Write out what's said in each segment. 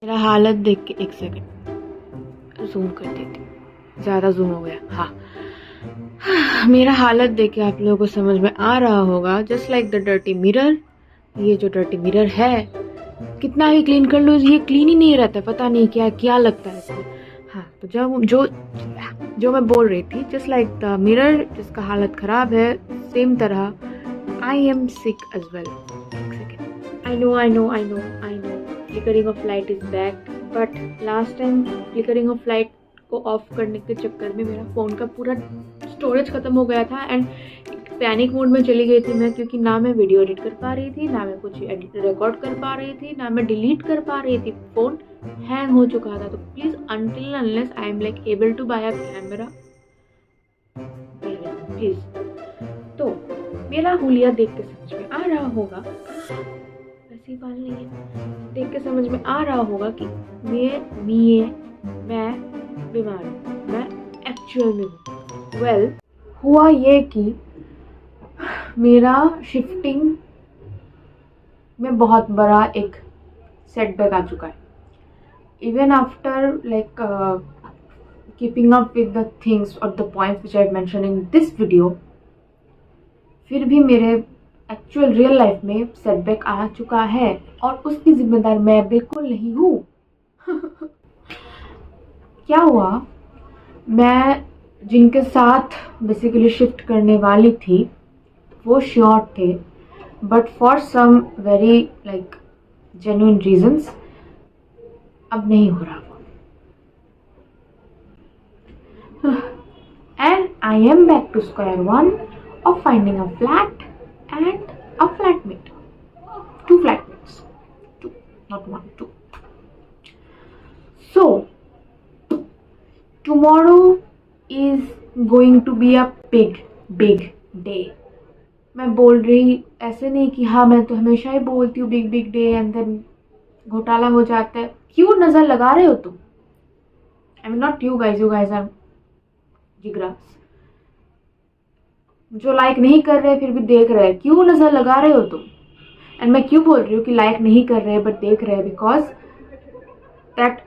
मेरा हालत देख के एक सेकंड जूम कर देती, ज़्यादा जूम हो गया। हाँ, मेरा हालत देख के आप लोगों को समझ में आ रहा होगा, just like the dirty mirror. ये जो डर्टी मिरर है, कितना भी क्लीन कर लो ये क्लीन ही नहीं रहता, पता नहीं क्या क्या लगता है इसको। हाँ, तो जो मैं बोल रही थी, जस्ट लाइक द मिरर जिसका हालत ख़राब है, सेम तरह I am sick as well. एक second, I know flickering of light is back, but last time flickering of light को ऑफ करने के चक्कर में मेरा फ़ोन का पूरा स्टोरेज ख़त्म हो गया था एंड पैनिक मोड में चली गई थी मैं, क्योंकि ना मैं वीडियो एडिट कर पा रही थी, ना मैं कुछ रिकॉर्ड कर पा रही थी, ना मैं डिलीट कर पा रही थी। फ़ोन हैंग हो चुका था। तो please until unless I am like able to buy a camera, please. तो मेरा हुलिया देख के समझ में आ रहा होगा, वैसी बाल नहीं है, देख के समझ में आ रहा होगा कि मैं बीमार हूँ, मैं एक्चुअल में हूँ। वेल, हुआ ये कि मेरा शिफ्टिंग में बहुत बड़ा एक सेटबैक आ चुका है। Even after like keeping up with the things और the points which I have mention in this video, फिर भी मेरे एक्चुअल रियल लाइफ में सेटबैक आ चुका है और उसकी जिम्मेदार मैं बिल्कुल नहीं हूँ। क्या हुआ, मैं जिनके साथ बेसिकली शिफ्ट करने वाली थी वो श्योर थे, but for some very like genuine reasons अब नहीं हो रहा वो। And I am back to square one of finding a flat and a flatmate. 2 flatmates. 2, not 1, 2. So, tomorrow is going to be a big day. मैं बोल रही ऐसे नहीं कि हाँ, मैं तो हमेशा ही बोलती हूँ बिग डे एंड देन घोटाला हो जाता है। क्यों नजर लगा रहे हो तुम? I mean not you guys are जिगरास जो लाइक नहीं कर रहे फिर भी देख रहे हैं। क्यों नजर लगा रहे हो तुम? एंड मैं क्यों बोल रही हूँ कि लाइक नहीं कर रहे बट देख रहे हैं, बिकॉज दैट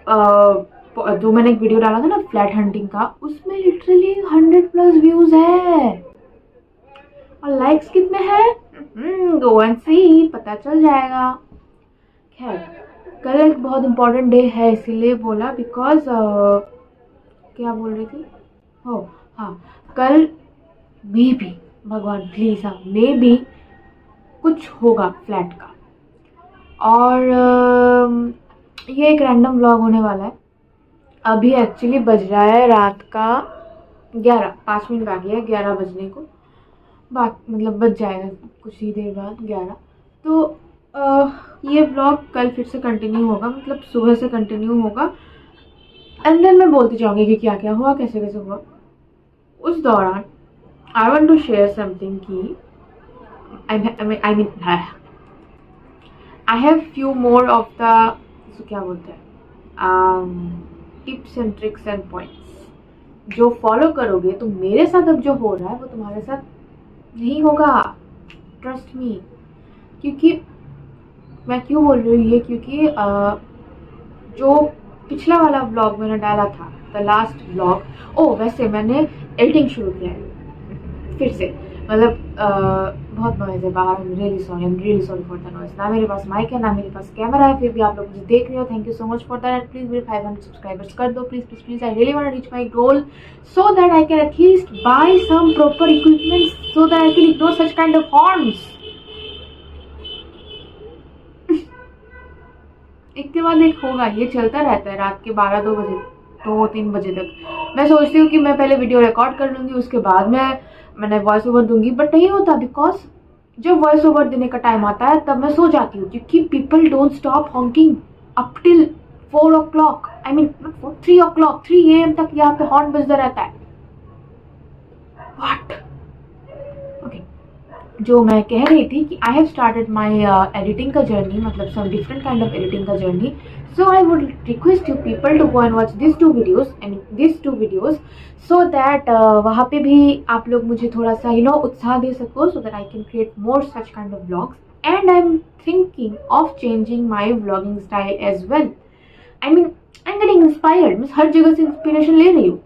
जो मैंने एक वीडियो डाला था ना फ्लैट हंटिंग का, उसमें लिटरली 100+ व्यूज है और लाइक्स कितने हैं गो एंड सी, पता चल जाएगा। खैर, कल एक बहुत इम्पोर्टेंट डे है इसीलिए बोला, बिकॉज क्या बोल रही थी, हो हाँ, कल मे बी, भगवान प्लीज, हाँ मे बी कुछ होगा फ्लैट का। और ये एक रैंडम व्लॉग होने वाला है। अभी एक्चुअली बज रहा है रात का 11, 5 मिनट बाकी है 11 बजने को, मतलब बज जाएगा कुछ ही देर बाद 11। तो ये व्लॉग कल फिर से कंटिन्यू होगा, मतलब सुबह से कंटिन्यू होगा एंड देन मैं बोलती जाऊँगी कि क्या क्या हुआ, कैसे कैसे हुआ। उस दौरान I want to share something कि I have few more of the, so क्या बोलते हैं, tips and tricks and points जो फॉलो करोगे तो मेरे साथ अब जो हो रहा है वो तुम्हारे साथ नहीं होगा, ट्रस्ट मी। क्योंकि मैं क्यों बोल रही हूँ ये, क्योंकि जो पिछला वाला व्लॉग मैंने डाला था, द लास्ट व्लॉग, वैसे मैंने एडिटिंग शुरू किया है फिर से, मतलब बहुत नॉइज़ है बाहर। I am really sorry for the noise. ना मेरे पास माइक है, ना मेरे पास कैमरा है, फिर भी आप लोग मुझे देख रहे हो। Thank you so much for that. Please मेरे 500 सब्सक्राइबर्स कर दो, please. I really want to reach my goal so that I can at least buy some proper equipment so that I can ignore such kind of horns. एक के बाद एक होगा, ये चलता रहता है रात के 12-2 बजे, 2-3 बजे तक। मैं सोचती हूँ कि मैं पहले वीडियो रिकॉर्ड कर लूँगी, उसके बाद मैंने वॉइस ओवर दूंगी, बट नहीं होता, बिकॉज जब वॉइस ओवर देने का टाइम आता है तब मैं सो जाती हूँ, क्योंकि people don't stop honking up till 4 o'clock, I mean 3 o'clock, 3 AM तक यहाँ पे हॉर्न बजता रहता है। व्हाट? ओके, जो मैं कह रही थी कि I have started my editing का जर्नी, मतलब some different kind of editing का journey. So I would request you people to go and watch these two videos so that वहाँ पे भी आप लोग मुझे थोड़ा सा उत्साह दे सको, so that I can create more such kind of vlogs. And I'm thinking of changing my vlogging style as well. I mean I am getting inspired, means हर जगह से इंस्पिरेशन ले रही हूँ.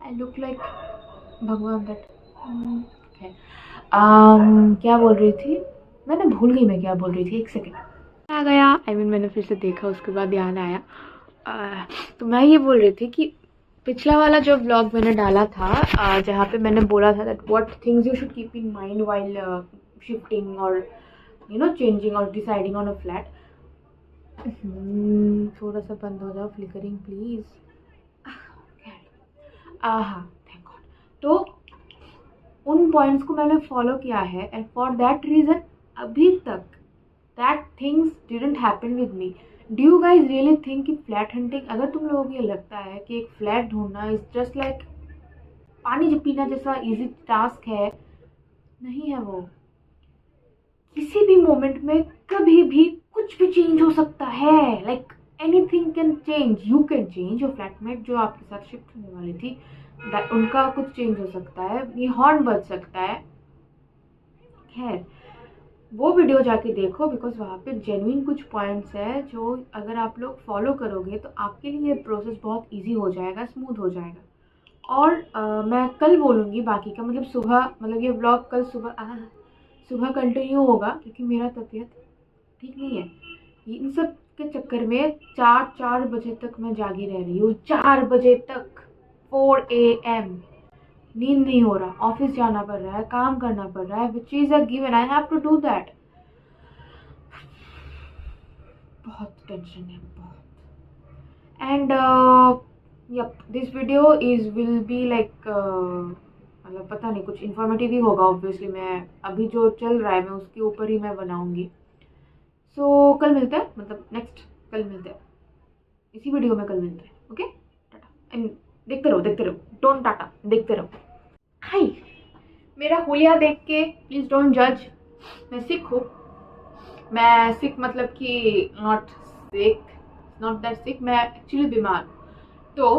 आई लुक लाइक भगवान that. क्या बोल रही थी मैंने, भूल गई मैं क्या बोल रही थी. एक सेकेंड आ गया. आई मीन मैंने फिर से देखा, उसके बाद ध्यान आया. तो मैं ये बोल रही थी कि पिछला वाला जो व्लॉग मैंने डाला था जहाँ पे मैंने बोला था that what things you should keep in mind while shifting और यू नो चेंजिंग और डिसाइडिंग ऑन अ फ्लैट. थोड़ा सा बंद हो जाओ फ्लिकरिंग प्लीज. हाँ थैंक गॉड. तो उन पॉइंट्स को मैंने फॉलो किया है एंड फॉर दैट रीज़न अभी तक that things didn't happen with me. Do you guys really think कि फ्लैट हंटिंग, अगर तुम लोगों को ये लगता है कि एक फ्लैट ढूंढना इज जस्ट लाइक पानी पीना जैसा इजी टास्क है, नहीं है वो. किसी भी मोमेंट में कभी भी कुछ भी चेंज हो सकता है. Like anything can change. You can change. Your flatmate जो आपके साथ शिफ्ट होने वाली थी उनका कुछ चेंज हो सकता है, ये हॉर्न बज सकता है. खैर वो वीडियो जाके देखो बिकॉज वहाँ पे जेन्युइन कुछ पॉइंट्स है जो अगर आप लोग फॉलो करोगे तो आपके लिए ये प्रोसेस बहुत इजी हो जाएगा, स्मूथ हो जाएगा. और मैं कल बोलूँगी बाकी का, मतलब सुबह, मतलब ये व्लॉग कल सुबह कंटिन्यू होगा क्योंकि मेरा तबीयत ठीक नहीं है. इन सब के चक्कर में 4 बजे तक मैं जागी रह रही हूँ. 4 बजे तक 4 AM नींद नहीं हो रहा. ऑफिस जाना पड़ रहा है, काम करना पड़ रहा है, which is a given. I have to do that. बहुत टेंशन है बहुत. And yup this video is will be like मतलब पता नहीं कुछ इन्फॉर्मेटिव ही होगा ऑब्वियसली. मैं अभी जो चल रहा है मैं उसके ऊपर ही मैं बनाऊंगी. सो कल मिलते हैं, मतलब नेक्स्ट कल मिलते हैं, इसी वीडियो में कल मिलते हैं. ओके टाटा. एंड देखते रहो डोंट टाटा, देखते रहो. हाय, मेरा हुलिया देख के प्लीज डोंट जज. मैं सिख हूँ. मैं सिख मतलब कि नॉट दैट सिक, मैं एक्चुअली बीमार. तो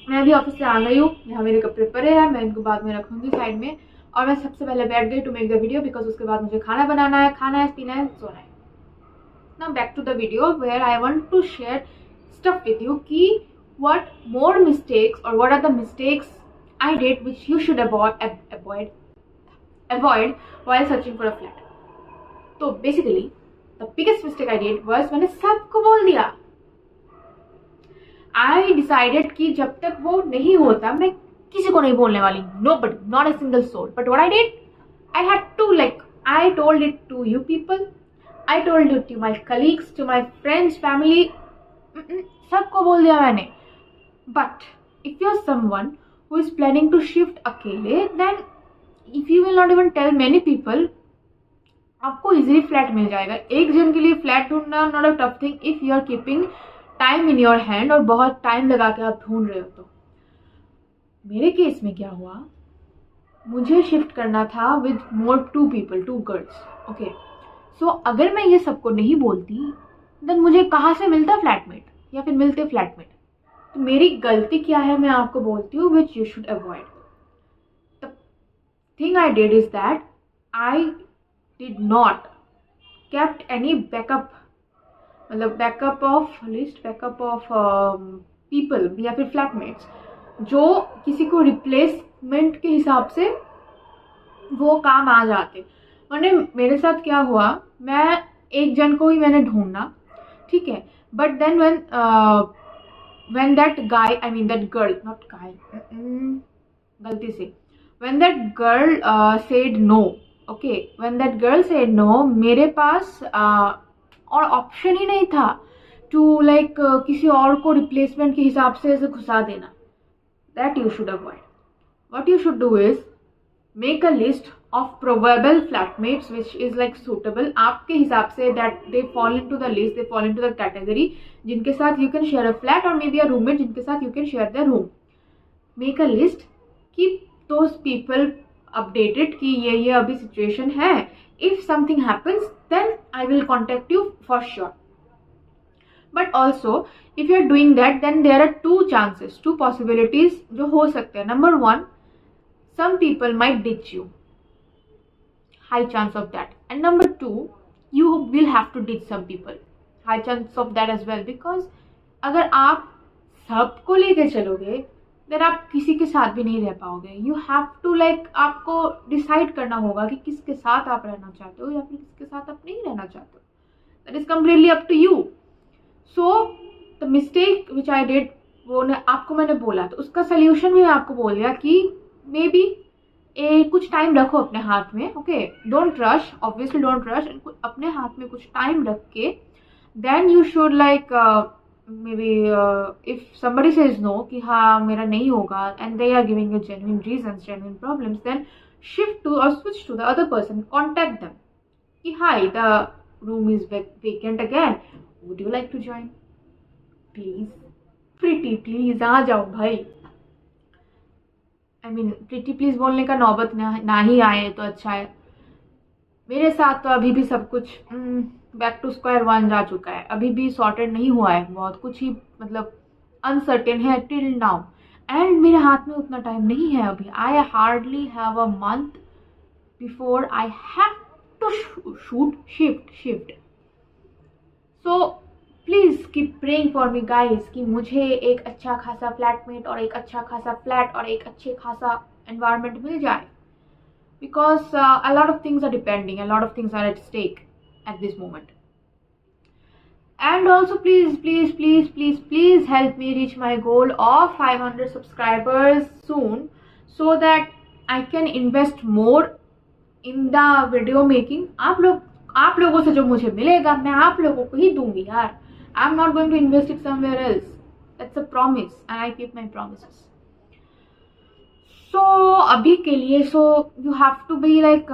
मैं अभी ऑफिस से आ गई हूँ. यहाँ मेरे कपड़े पड़े हैं, मैं इनको बाद में रखूँगी साइड में. और मैं सबसे पहले बैठ गई to make the video because उसके बाद मुझे खाना बनाना है, खाना है, पीना है, सोना है. Now back to the video where I want to share stuff with you कि what more mistakes or what are the mistakes I did which you should avoid while searching for a flat. तो basically the biggest mistake I did was मैंने सबको बोल दिया. I decided कि जब तक वो नहीं होता मैं किसी को नहीं बोलने वाली. Nobody, not a single soul. But what I did, I had to I told it to you people, I told it to my colleagues, to my friends, family. सबको बोल दिया मैंने. But if you're someone who is planning to shift अकेले, then if you will not even tell many people, आपको easily flat मिल जाएगा. एक जन के लिए फ्लैट ढूंढना not a tough thing if you are keeping time in your hand और बहुत टाइम लगा के आप ढूंढ रहे हो. तो मेरे केस में क्या हुआ, मुझे शिफ्ट करना था with more 2 people, 2 girls. Okay, so अगर मैं ये सबको नहीं बोलती देन मुझे कहाँ से मिलता फ्लैटमेट या फिर मिलते फ्लैटमेट. तो मेरी गलती क्या है मैं आपको बोलती हूँ which you should avoid. The thing I did is that I did not kept any backup, मतलब backup of list, backup of people या फिर फ्लैटमेट्स जो किसी को रिप्लेसमेंट के हिसाब से वो काम आ जाते. मैंने मेरे साथ क्या हुआ, मैं एक जन को ही मैंने ढूंढना, ठीक है. But then when that guy, I mean that girl, not guy, गलती से, when that girl said no, okay, when that girl said no, मेरे पास और ऑप्शन ही नहीं था to किसी और को रिप्लेसमेंट के हिसाब से ऐसे घुसा देना. That you should avoid. What you should do is make a list of probable flatmates which is suitable आपके हिसाब से, that they fall into the list, they fall into the category जिनके साथ you can share a flat or maybe a roommate जिनके साथ you can share their room. Make a list, keep those people updated कि ये अभी situation है. If something happens then I will contact you for sure. But also if you are doing that then there are 2 chances, 2 possibilities जो हो सकते हैं. Number 1, some people might ditch you, high chance of that. And number 2, you will have to ditch some people, high chance of that as well, because अगर आप सबको लेके चलोगे then आप किसी के साथ भी नहीं रह पाओगे. यू हैव टू लाइक आपको डिसाइड करना होगा कि किसके साथ आप रहना चाहते हो या फिर किसके साथ आप नहीं रहना चाहते हो. That is completely up to you. So the mistake which I did, वो आपको मैंने बोला तो उसका सोल्यूशन भी मैं आपको बोल दिया कि मे बी कुछ टाइम रखो अपने हाथ में. Okay, don't rush, obviously don't rush. अपने हाथ में कुछ टाइम रख के then you should like maybe if somebody says no कि हाँ मेरा नहीं होगा and they are giving you genuine reasons, genuine problems, then shift to or switch to the other person, contact them कि hi, the room is vacant again, would you like to join, please, pretty please आ जाओ भाई. I mean pretty please बोलने का नौबत ना ही आए तो अच्छा है. मेरे साथ तो अभी भी सब कुछ बैक टू स्क्वायर वन जा चुका है. अभी भी सॉर्टेड नहीं हुआ है, बहुत कुछ ही मतलब अनसर्टेन है टिल नाउ. एंड मेरे हाथ में उतना टाइम नहीं है अभी. I hardly have a month before I have to shift. So please keep praying for me guys कि मुझे एक अच्छा खासा फ्लैटमेट और एक अच्छा खासा फ्लैट और एक अच्छे खासा एनवायरनमेंट मिल जाए. Because a lot of things are depending, a lot of things are at stake at this moment. And also please help me reach my goal of 500 subscribers soon, so that I can invest more in the video making. आप लोगों से जो मुझे मिलेगा मैं आप लोगों को ही दूंगी यार. I'm not going to invest it somewhere else. That's a promise and I keep my promises. सो अभी के लिए you have to be like,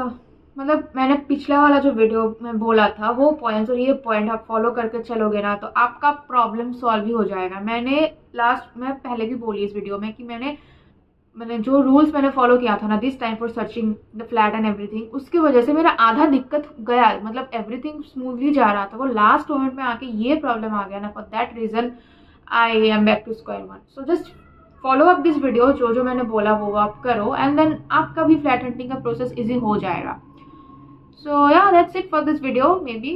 मतलब मैंने पिछला वाला जो वीडियो में बोला था वो पॉइंट्स और ये पॉइंट आप फॉलो करके चलोगे ना तो आपका प्रॉब्लम सॉल्व ही हो जाएगा. मैं पहले भी बोली इस वीडियो में कि मैंने जो रूल्स मैंने फॉलो किया था ना this time for searching the flat and everything, उसकी वजह से मेरा आधा दिक्कत गया. मतलब एवरीथिंग स्मूथली जा रहा था, वो लास्ट मोमेंट में आके ये प्रॉब्लम आ गया ना. For that reason I am back to square one. So just follow up this video, जो मैंने बोला वो आप करो एंड देन आपका भी फ्लैट हंटिंग का प्रोसेस इजी हो जाएगा. So yeah that's it for this video. Maybe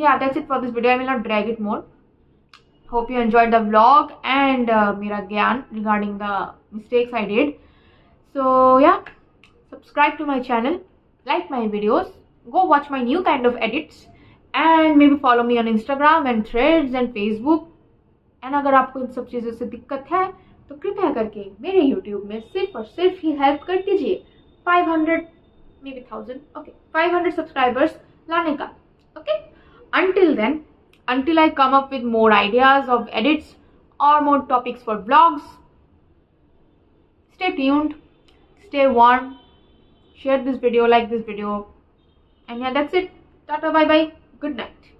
yeah that's it for this video. I will not drag it more. Hope you enjoyed the vlog and मेरा ज्ञान regarding the mistakes I did. So yeah subscribe to my channel, like my videos, go watch my new kind of edits and maybe follow me on Instagram and Threads and Facebook. And अगर आपको इन सब चीज़ों से दिक्कत है तो कृपया करके मेरे YouTube में सिर्फ और सिर्फ ही हेल्प कर दीजिए 500 मे बी 1000 ओके 500 सब्सक्राइबर्स लाने का. Okay, until then, until I come up with more ideas of edits or more topics for vlogs, stay tuned, stay warm, share this video, like this video, and yeah, that's it. Tata, bye bye, good night.